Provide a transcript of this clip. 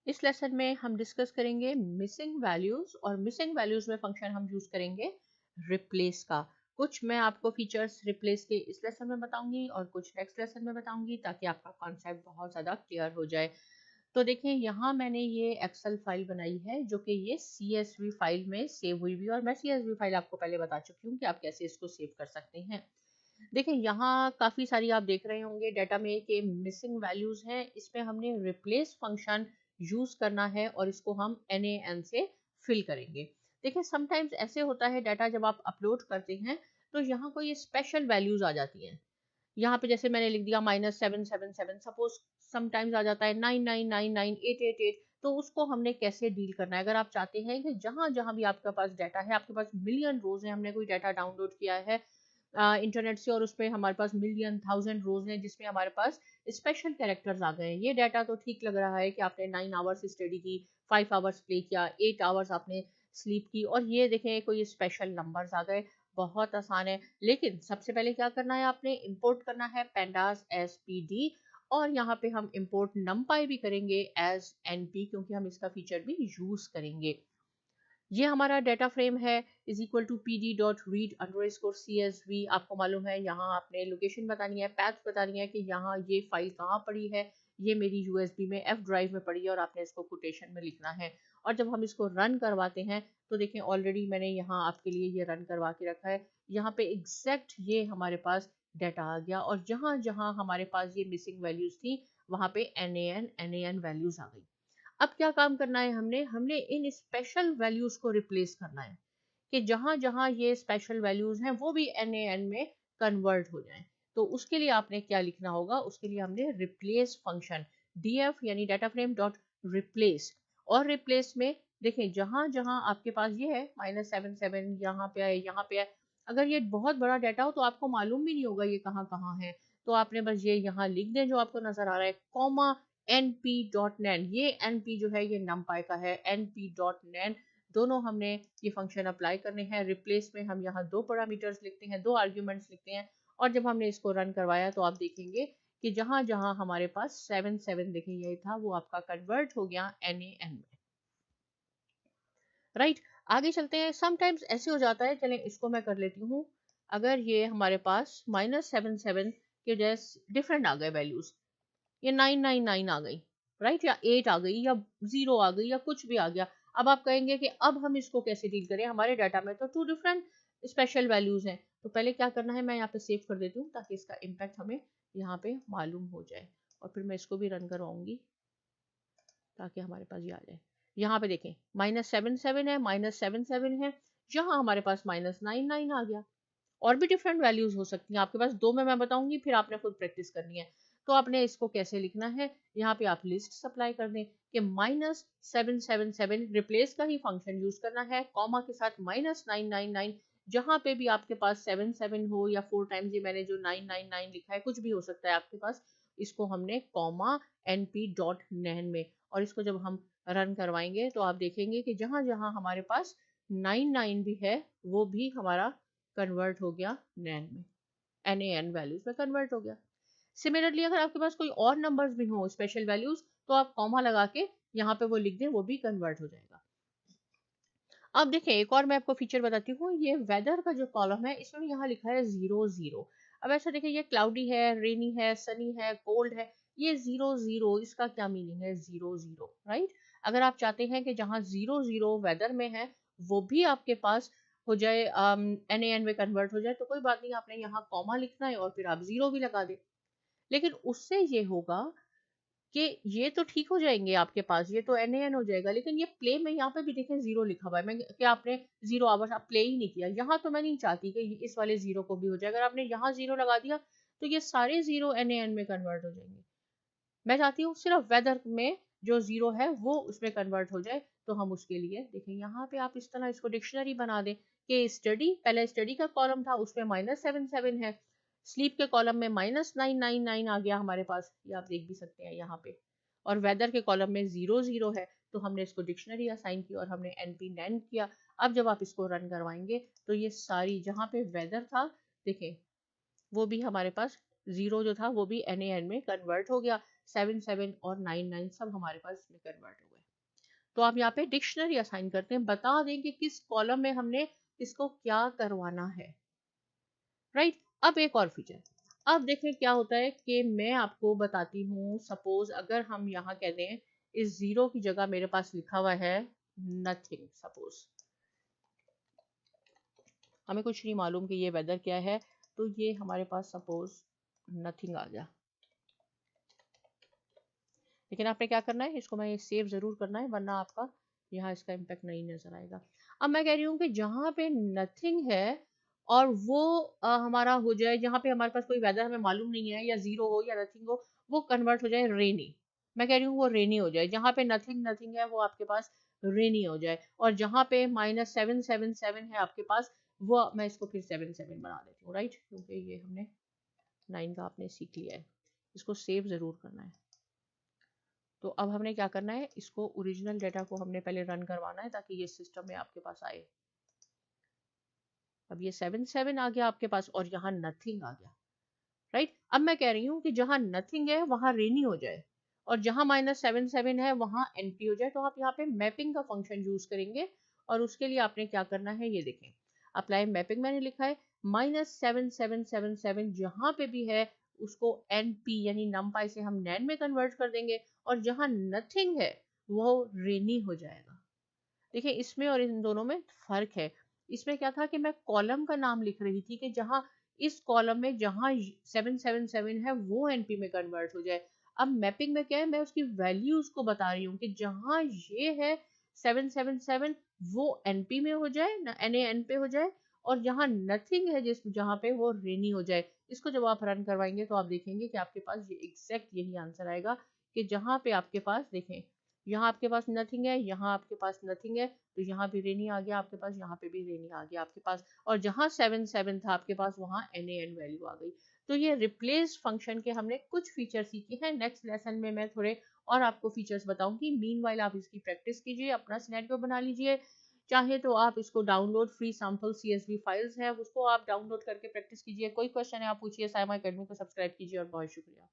इस लेसन में हम डिस्कस करेंगे मिसिंग वैल्यूज, और मिसिंग वैल्यूज में फंक्शन हम यूज करेंगे रिप्लेस का। कुछ मैं आपको फीचर्स रिप्लेस के इस लेसन में बताऊंगी और कुछ नेक्स्ट लेसन में बताऊंगी, ताकि आपका कॉन्सेप्ट बहुत ज़्यादा क्लियर हो जाए। तो देखें, यहाँ मैंने ये एक्सेल फाइल बनाई है जो कि ये CSV फाइल में सेव हुई हुई है, और मैं CSV फाइल आपको पहले बता चुकी हूँ कि आप कैसे इसको सेव कर सकते हैं। देखिए, यहाँ काफ़ी सारी आप देख रहे होंगे डाटा में कि मिसिंग वैल्यूज हैं। इसमें हमने रिप्लेस फंक्शन यूज करना है और इसको हम NaN से फिल करेंगे। देखिए, समटाइम्स ऐसे होता है डाटा जब आप अपलोड करते हैं तो यहाँ कोई स्पेशल वैल्यूज आ जाती हैं। यहाँ पे जैसे मैंने लिख दिया -777, सपोज समटाइम्स आ जाता है 9999888। तो उसको हमने कैसे डील करना है? अगर आप चाहते हैं कि जहाँ जहाँ भी आपके पास डाटा है, आपके पास मिलियन रोज है, हमने कोई डाटा डाउनलोड किया है इंटरनेट से, और उस पर हमारे पास मिलियन थाउजेंड रोज हैं जिसमें हमारे पास स्पेशल कैरेक्टर्स आ गए हैं। ये डाटा तो ठीक लग रहा है कि आपने 9 आवर्स स्टडी की, 5 आवर्स प्ले किया, 8 आवर्स आपने स्लीप की, और ये देखें कोई स्पेशल नंबर्स आ गए। बहुत आसान है, लेकिन सबसे पहले क्या करना है, आपने इंपोर्ट करना है pandas SPD, और यहाँ पे हम इंपोर्ट numpy भी करेंगे एज NP, क्योंकि हम इसका फीचर भी यूज करेंगे। ये हमारा डाटा फ्रेम है इज इक्वल टू pd.read_csv। आपको मालूम है, यहाँ आपने लोकेशन बतानी है, पैथ बतानी है कि यहाँ ये फाइल कहाँ पड़ी है। ये मेरी USB में F ड्राइव में पड़ी है, और आपने इसको कोटेशन में लिखना है। और जब हम इसको रन करवाते हैं तो देखें, ऑलरेडी मैंने यहाँ आपके लिए ये रन करवा के रखा है। यहाँ पे एग्जैक्ट ये हमारे पास डाटा आ गया, और जहाँ जहाँ हमारे पास ये मिसिंग वैल्यूज थी वहाँ पे NaN वैल्यूज आ गई। अब क्या काम करना है, हमने इन स्पेशल वैल्यूज को रिप्लेस करना है कि जहां जहां ये स्पेशल वैल्यूज हैं वो भी NaN में कन्वर्ट हो जाएं। तो उसके लिए आपने क्या लिखना होगा, उसके लिए हमने रिप्लेस फंक्शन df यानी डाटा फ्रेम डॉट रिप्लेस, और रिप्लेस में देखें जहां जहां आपके पास ये है -77 यहाँ पे आए, यहाँ पे आए। अगर ये बहुत बड़ा डाटा हो तो आपको मालूम भी नहीं होगा ये कहाँ कहाँ है। तो आपने बस ये यहाँ लिख दें जो आपको नजर आ रहा है, कॉमा np.nan। ये np जो है ये numpy का है, np.nan। दोनों हमने ये फंक्शन अप्लाई करने हैं। रिप्लेस में हम यहाँ दो पैरामीटर्स लिखते हैं, दो आर्ग्यूमेंट्स लिखते हैं, और जब हमने इसको रन करवाया तो आप देखेंगे कि जहां जहां हमारे पास 77 देखें ये था, वो आपका कन्वर्ट हो गया NaN में। राइट, आगे चलते हैं। समटाइम्स ऐसे हो जाता है, चलें इसको मैं कर लेती हूँ। अगर ये हमारे पास -77 के जैसे डिफरेंट आ गए वैल्यूज, ये 999 आ गई, राइट, या 8 आ गई, या 0 आ गई, या कुछ भी आ गया। अब आप कहेंगे कि अब हम इसको कैसे डील करें, हमारे डाटा में तो 2 डिफरेंट स्पेशल वैल्यूज हैं। तो पहले क्या करना है, मैं यहाँ पे सेव कर देती हूँ ताकि इसका इम्पैक्ट हमें यहाँ पे मालूम हो जाए, और फिर मैं इसको भी रन करवाऊंगी ताकि हमारे पास ये आ जाए। यहाँ पे देखें -77 है, -77 है, यहाँ हमारे पास -99 आ गया। और भी डिफरेंट वैल्यूज हो सकती हैं आपके पास, दो में मैं बताऊंगी, फिर आपने खुद प्रैक्टिस करनी है। तो आपने इसको कैसे लिखना है, यहाँ पे आप लिस्ट सप्लाई कर दें कि -777, रिप्लेस का ही फंक्शन यूज करना है, कॉमा के साथ -999। जहां पे भी आपके पास 77 हो, या 4 टाइम्स ये मैंने जो 999 लिखा है, कुछ भी हो सकता है आपके पास, इसको हमने कॉमा np.nan में, और इसको जब हम रन करवाएंगे तो आप देखेंगे कि जहां जहां हमारे पास 99 भी है वो भी हमारा कन्वर्ट हो गया नैन में, NaN वैल्यूज में कन्वर्ट हो गया। सिमिलरली अगर आपके पास कोई और नंबर्स भी हो स्पेशल वैल्यूज, तो आप कॉमा लगा के यहाँ पे वो लिख दें, वो भी कन्वर्ट हो जाएगा। अब देखें, एक और मैं आपको फीचर बताती हूँ। ये वेदर का जो कॉलम है, इसमें यहाँ लिखा है 00। अब ऐसा देखें, ये क्लाउडी है, रेनी है, सनी है, कोल्ड है, ये 00, इसका क्या मीनिंग है 00, राइट। अगर आप चाहते हैं कि जहाँ 00 वेदर में है वो भी आपके पास हो जाए, NaN में कन्वर्ट हो जाए, तो कोई बात नहीं, आपने यहाँ कॉमा लिखना है और फिर आप 0 भी लगा दें। लेकिन उससे ये होगा कि ये तो ठीक हो जाएंगे आपके पास, ये तो NaN हो जाएगा, लेकिन ये प्ले में यहाँ पे भी देखें 0 लिखा हुआ है, मैं क्या आपने 0 आवर्स आप प्ले ही नहीं किया। यहाँ तो मैं नहीं चाहती कि इस वाले 0 को भी हो जाए। अगर आपने यहाँ 0 लगा दिया तो ये सारे 0 NaN में कन्वर्ट हो जाएंगे। मैं चाहती हूँ सिर्फ वेदर में जो 0 है वो उसमें कन्वर्ट हो जाए। तो हम उसके लिए देखें, यहाँ पे आप इस तरह इसको डिक्शनरी बना दें कि स्टडी, पहले स्टडी का कॉलम था उसमें -77 है, स्लीप के कॉलम में -999 आ गया हमारे पास, ये आप देख भी सकते हैं यहाँ पे, और वेदर के कॉलम में 00 है। तो हमने इसको डिक्शनरी असाइन की और हमने np_nan किया। अब जब आप इसको रन करवाएंगे तो ये सारी जहाँ पे वेदर था देखें, वो भी हमारे पास 0 जो था वो भी NaN में कन्वर्ट हो गया, 77 और 99 सब हमारे पास इसमें कन्वर्ट हो गए। तो आप यहाँ पे डिक्शनरी असाइन करते हैं, बता दें कि किस कॉलम में हमने इसको क्या करवाना है, राइट। अब एक और फीचर, अब देखें क्या होता है कि मैं आपको बताती हूँ, सपोज अगर हम यहाँ कह दें इस जीरो की जगह मेरे पास लिखा हुआ है नथिंग, सपोज हमें कुछ नहीं मालूम कि ये वेदर क्या है, तो ये हमारे पास सपोज नथिंग आ गया। लेकिन आपने क्या करना है, इसको मैं सेव जरूर करना है, वरना आपका यहाँ इसका इम्पैक्ट नहीं नजर आएगा। अब मैं कह रही हूँ कि जहाँ पे नथिंग है और वो हमारा हो जाए, जहाँ पे हमारे पास कोई वेदर हमें मालूम नहीं है, या जीरो हो या नथिंग हो, वो कन्वर्ट हो जाए रेनी। मैं कह रही हूँ वो रेनी हो जाए, जहाँ पे नथिंग नथिंग है वो आपके पास रेनी हो जाए, और जहाँ पे -777 है आपके पास, वो मैं इसको फिर 77 बना देती हूँ, राइट, क्योंकि ये हमने 9 का आपने सीख लिया है। इसको सेव जरूर करना है। तो अब हमने क्या करना है, इसको ओरिजिनल डेटा को हमने पहले रन करवाना है ताकि ये सिस्टम में आपके पास आए। अब ये 77 आ गया आपके पास और यहाँ नथिंग आ गया, राइट। अब मैं कह रही हूँ कि जहाँ नथिंग है वहां रेनी हो जाए, और जहाँ -77 है वहां एनपी हो जाए। तो आप यहाँ पे मैपिंग का फंक्शन यूज करेंगे, और उसके लिए आपने क्या करना है, ये देखें, अप्लाई मैपिंग मैंने लिखा है, -7777 जहाँ पे भी है उसको एनपी यानी नमपाई से हम नैन में कन्वर्ट कर देंगे, और जहाँ नथिंग है वो रेनी हो जाएगा। देखिए इसमें और इन दोनों में फर्क है। इसमें क्या था कि मैं कॉलम का नाम लिख रही थी कि जहाँ इस कॉलम में जहाँ 777 है वो एनपी में कन्वर्ट हो जाए। अब मैपिंग में क्या है, मैं उसकी वैल्यूज को बता रही हूँ कि जहाँ ये है 777 वो एनपी में हो जाए, एन पे हो जाए, और जहाँ नथिंग है जिस जहाँ पे वो रेनी हो जाए। इसको जब आप रन करवाएंगे तो आप देखेंगे कि आपके पास ये एग्जैक्ट यही आंसर आएगा, कि जहाँ पे आपके पास देखें, यहाँ आपके पास नथिंग है, यहाँ आपके पास नथिंग है, तो यहाँ भी रेनी आ गया आपके पास, यहाँ पे भी रेनी आ गया आपके पास, और जहाँ 77 था आपके पास वहाँ NaN वैल्यू आ गई। तो ये रिप्लेस फंक्शन के हमने कुछ फीचर सीखे हैं। नेक्स्ट लेसन में मैं थोड़े और आपको फीचर्स बताऊंगी। मीनवाइल आप इसकी प्रैक्टिस कीजिए, अपना सिनेरियो बना लीजिए। चाहे तो आप इसको download, free sample CSV files है उसको आप डाउनलोड करके प्रैक्टिस कीजिए। कोई क्वेश्चन है आप पूछिए। साइमा अकेडमी को सब्सक्राइब कीजिए, और बहुत शुक्रिया।